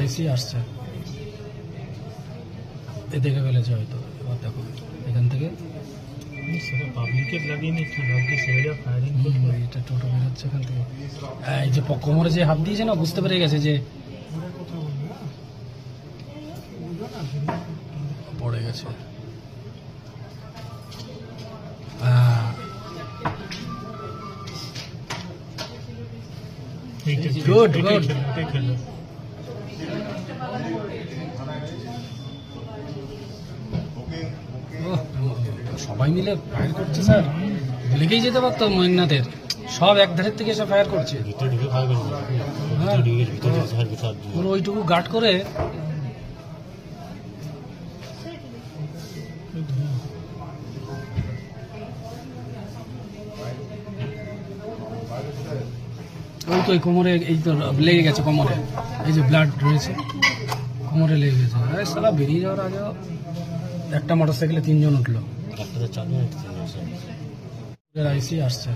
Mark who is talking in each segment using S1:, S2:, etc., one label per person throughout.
S1: আইসি আসছে, এ দেখে ফেলেছে হয়তো। এবার দেখো এখান থেকে
S2: পাবলিকের লাগিয়ে নিচ্ছে, ভাবছি ছেলেরা ফায়ারিং
S1: এটা টোটো বেরোচ্ছে এখান থেকে। এই যে কোমরে যে হাত দিয়েছে না, বুঝতে পেরে গেছে যে পড়ে গেছে। Good good. সবাই মিলে ফায়ার করছে স্যার, লেগেই যেতে পারতো মহিনাথের। সব এক ধারের থেকে এসে ফায়ার করছে। হ্যাঁ, পুরো ওইটুকু গার্ড করে ওই তো কোমরে, এই তো লেগে গেছে কোমরে, এই যে ব্লাড রয়েছে কোমরে লেগে গেছে। আরে সালা বেরিয়ে যাওয়ার আগে একটা মোটরসাইকেলে 3 জন উঠলো। আইসি আসছে,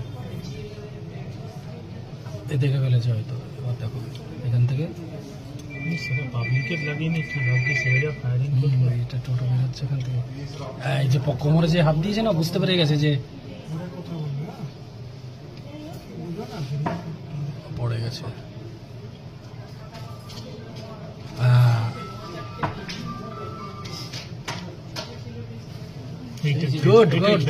S1: এ দেখে ফেলেছে হয়তো। এবার দেখো এখান থেকে
S2: পাবলিকের লাগিয়ে নিচ্ছে, ভাবছি ছেলেরা ফায়ারিং
S1: এটা টোটো বেরোচ্ছে এখান থেকে। এই যে কোমরে যে হাত দিয়েছে না, বুঝতে পেরে গেছে যে পড়ে গেছে। Good good.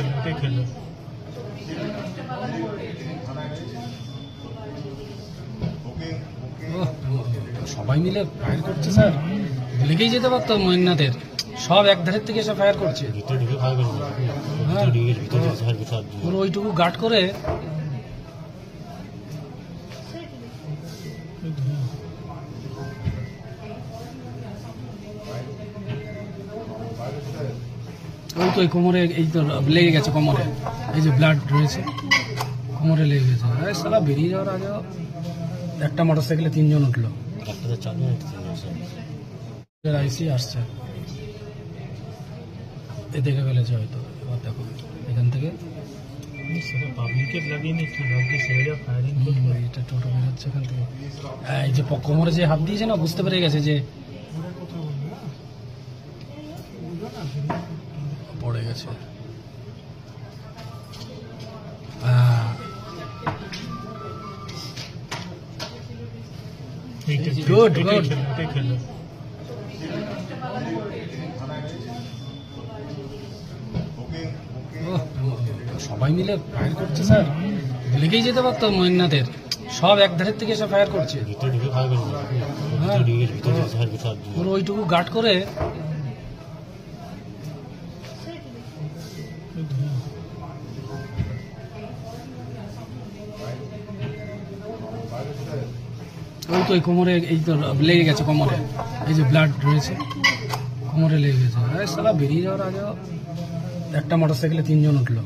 S1: সবাই মিলে ফায়ার করছে স্যার, লেগেই যেতে পারতো মহিনাথের। সব এক ধারের থেকে এসে ফায়ার করছে। হ্যাঁ, পুরো ওইটুকু গার্ড করে ওই তো কোমরে, এই তো লেগে গেছে কোমরে, এই যে ব্লাড রয়েছে কোমরে লেগে গেছে। আরে সালা বেরিয়ে যাওয়ার আগে একটা মোটরসাইকেলে 3 জন উঠলো। আইসি আসছে, এ দেখে ফেলেছে হয়তো। এবার দেখো এখান থেকে
S2: পাবলিকের লাগিয়ে নিচ্ছে, ভাবছি ছেলেরা ফায়ারিং
S1: এটা টোটো বেরোচ্ছে এখান থেকে। এই যে কোমরে যে হাত দিয়েছে না, বুঝতে পেরে গেছে যে পড়ে গেছে। Good good. সবাই মিলে ফায়ার করছে স্যার, লেগেই যেতে পারতো মহিনাথের। সব এক ধারের থেকে এসে ফায়ার করছে। হ্যাঁ, পুরো ওইটুকু গার্ড করে ওই তো কোমরে, এই তো লেগে গেছে কোমরে, এই যে ব্লাড রয়েছে কোমরে লেগে গেছে। আরে সালা বেরিয়ে যাওয়ার আগে একটা মোটরসাইকেলে 3 জন উঠলো।